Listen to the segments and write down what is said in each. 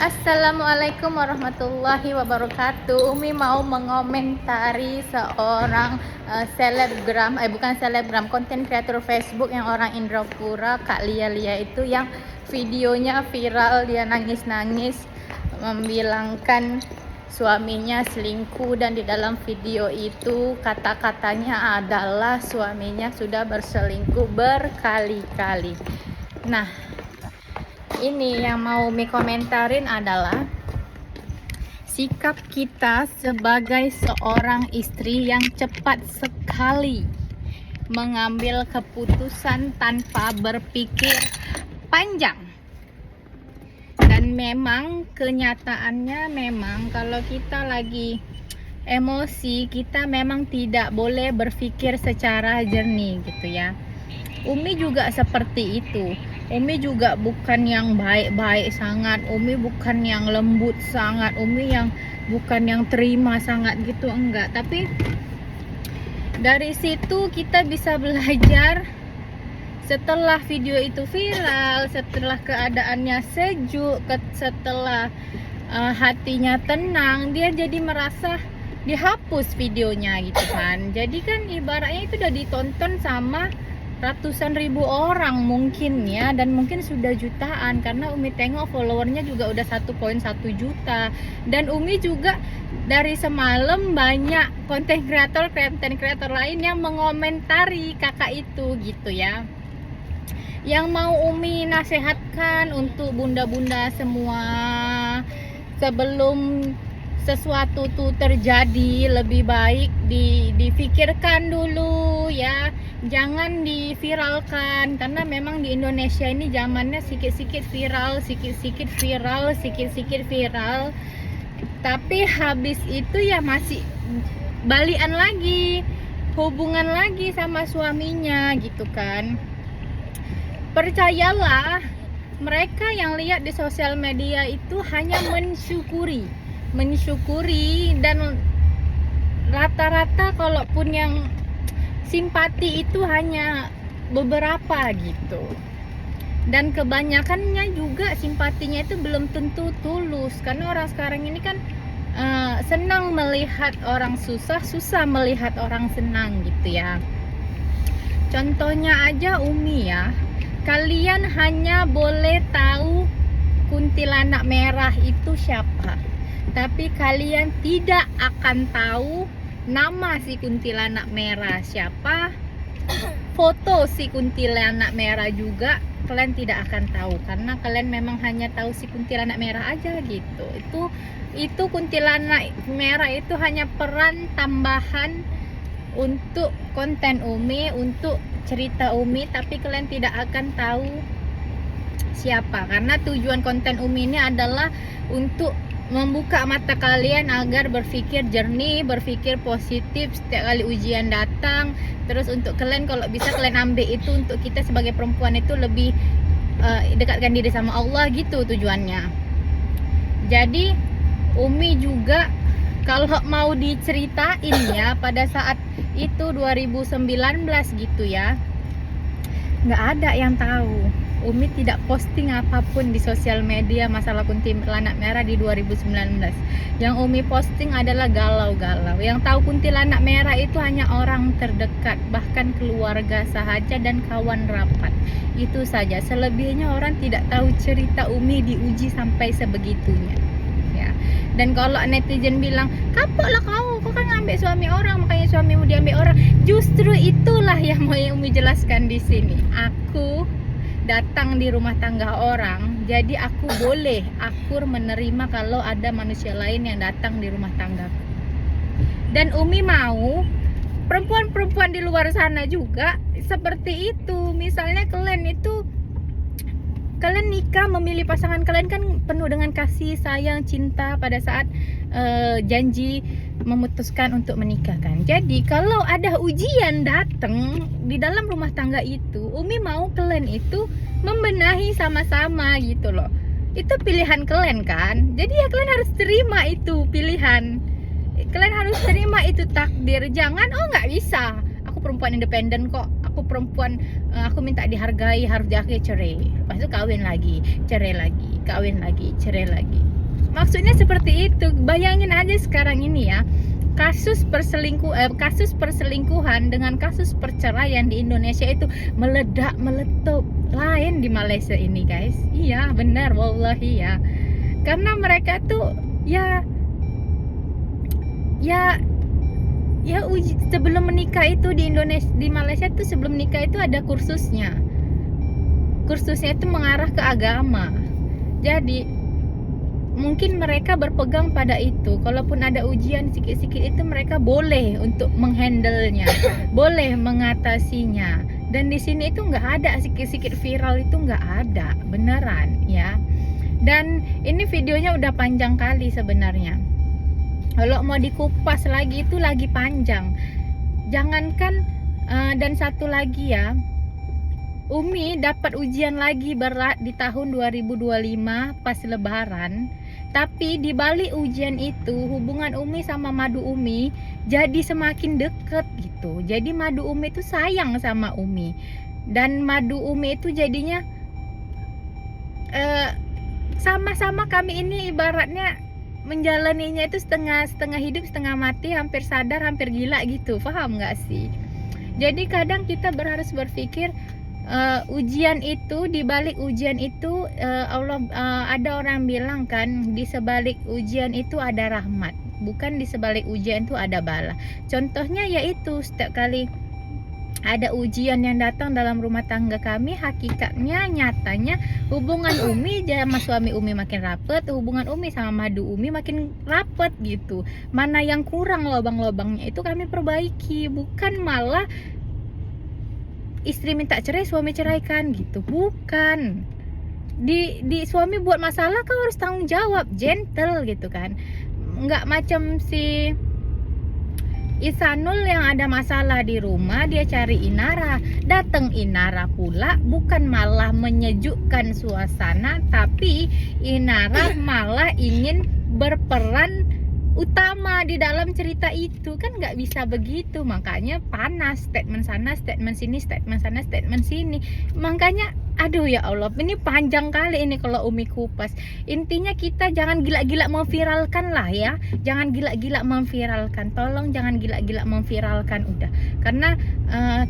Assalamualaikum warahmatullahi wabarakatuh. Umi mau mengomentari seorang bukan selebgram, konten kreator Facebook yang orang Indrapura, Kak Lia itu, yang videonya viral. Dia nangis-nangis membilangkan suaminya selingkuh, dan di dalam video itu kata-katanya adalah suaminya sudah berselingkuh berkali-kali. Nah, ini yang mau Umi komentarin adalah sikap kita sebagai seorang istri yang cepat sekali mengambil keputusan tanpa berpikir panjang. Dan memang kenyataannya, memang kalau kita lagi emosi, kita memang tidak boleh berpikir secara jernih gitu ya. Umi juga seperti itu. Umi juga bukan yang baik-baik sangat, Umi bukan yang lembut sangat, Umi yang bukan yang terima sangat gitu, enggak. Tapi dari situ kita bisa belajar. Setelah video itu viral, setelah keadaannya sejuk, setelah hatinya tenang, dia jadi merasa dihapus videonya gitu kan. Jadi kan ibaratnya itu udah ditonton sama ratusan ribu orang mungkin ya, dan mungkin sudah jutaan, karena Umi tengok followernya juga udah 1,1 juta. Dan Umi juga dari semalam banyak konten kreator lain yang mengomentari kakak itu gitu ya. Yang mau Umi nasihatkan untuk bunda-bunda semua, sebelum sesuatu tuh terjadi, lebih baik difikirkan dulu ya, jangan diviralkan, karena memang di Indonesia ini zamannya sikit-sikit viral, tapi habis itu ya masih balikan lagi, hubungan lagi sama suaminya gitu kan. Percayalah, mereka yang lihat di sosial media itu hanya mensyukuri, dan rata-rata kalaupun yang simpati itu hanya beberapa gitu. Dan kebanyakannya juga simpatinya itu belum tentu tulus, karena orang sekarang ini kan senang melihat orang susah melihat orang senang gitu ya. Contohnya aja Umi ya, kalian hanya boleh tahu kuntilanak merah itu siapa, tapi kalian tidak akan tahu nama si kuntilanak merah siapa. Foto si kuntilanak merah juga kalian tidak akan tahu, karena kalian memang hanya tahu si kuntilanak merah aja gitu. Itu kuntilanak merah itu hanya peran tambahan untuk konten Umi, untuk cerita Umi, tapi kalian tidak akan tahu siapa, karena tujuan konten Umi ini adalah untuk membuka mata kalian agar berpikir jernih, berpikir positif setiap kali ujian datang. Terus untuk kalian, kalau bisa kalian ambil itu untuk kita sebagai perempuan itu lebih dekatkan diri sama Allah gitu tujuannya. Jadi Umi juga kalau mau diceritain ya, pada saat itu 2019 gitu ya, nggak ada yang tahu. Umi tidak posting apapun di sosial media masalah kuntilanak merah di 2019. Yang Umi posting adalah galau-galau. Yang tahu kuntilanak merah itu hanya orang terdekat, bahkan keluarga sahaja dan kawan rapat. Itu saja. Selebihnya orang tidak tahu cerita Umi diuji sampai sebegitunya. Ya. Dan kalau netizen bilang, "Kapoklah kau kan ngambil suami orang, makanya suamimu diambil orang." Justru itulah yang mau Umi jelaskan di sini. Aku datang di rumah tangga orang, jadi aku boleh akur menerima kalau ada manusia lain yang datang di rumah tanggaku. Dan Umi mau perempuan-perempuan di luar sana juga seperti itu. Misalnya kalian nikah, memilih pasangan kalian kan penuh dengan kasih sayang, cinta pada saat janji memutuskan untuk menikah kan. Jadi kalau ada ujian datang di dalam rumah tangga itu, Umi mau kalian itu membenahi sama-sama gitu loh. Itu pilihan kalian kan. Jadi ya kalian harus terima itu pilihan. Kalian harus terima itu takdir. Jangan, "Oh nggak bisa, aku perempuan independen kok, aku perempuan, aku minta dihargai, harus diakui," cerai. Lepas itu kawin lagi, cerai lagi, kawin lagi, cerai lagi. maksudnya seperti itu. Bayangin aja sekarang ini ya, kasus perselingkuhan dengan kasus perceraian di Indonesia itu meledak meletup. Lain di Malaysia ini guys. Iya benar, wallahi ya. Karena mereka tuh ya sebelum menikah itu di Malaysia tuh sebelum menikah itu ada kursusnya itu mengarah ke agama. Jadi mungkin mereka berpegang pada itu. Kalaupun ada ujian sikit-sikit itu mereka boleh untuk menghandlenya, boleh mengatasinya. Dan di sini itu nggak ada sikit-sikit viral, itu nggak ada, beneran ya. Dan ini videonya udah panjang kali sebenarnya. Kalau mau dikupas lagi itu lagi panjang. Jangankan dan satu lagi ya, Umi dapat ujian lagi berat di tahun 2025 pas lebaran. Tapi di balik ujian itu hubungan Umi sama Madu Umi jadi semakin deket gitu. Jadi Madu Umi itu sayang sama Umi. Dan Madu Umi itu jadinya sama-sama kami ini ibaratnya menjalaninya itu setengah hidup setengah mati, hampir sadar hampir gila gitu. Paham gak sih? Jadi kadang kita harus berpikir ujian itu, di balik ujian itu Allah ada orang bilang kan, di sebalik ujian itu ada rahmat, bukan di sebalik ujian itu ada bala. Contohnya yaitu setiap kali ada ujian yang datang dalam rumah tangga kami, hakikatnya nyatanya hubungan Umi sama suami Umi makin rapet, hubungan Umi sama Madu Umi makin rapet gitu. Mana yang kurang lobang-lobangnya itu kami perbaiki, bukan malah istri minta cerai suami ceraikan gitu. Bukan, di suami buat masalah kau harus tanggung jawab, gentle gitu kan. Nggak macam si Isanul yang ada masalah di rumah dia cari Inara, datang Inara pula bukan malah menyejukkan suasana, tapi Inara malah ingin berperan utama di dalam cerita itu. Kan nggak bisa begitu, makanya panas, statement sana statement sini, statement sana statement sini. Makanya aduh ya Allah, ini panjang kali ini kalau Umi kupas. Intinya kita jangan gila-gila memviralkan lah ya, jangan gila-gila memviralkan, tolong jangan gila-gila memviralkan udah. Karena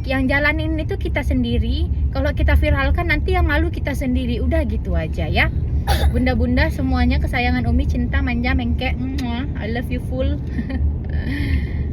yang jalanin itu kita sendiri, kalau kita viralkan nanti yang malu kita sendiri, udah gitu aja ya. Bunda-bunda semuanya kesayangan Umi, cinta manja mengke, I love you full.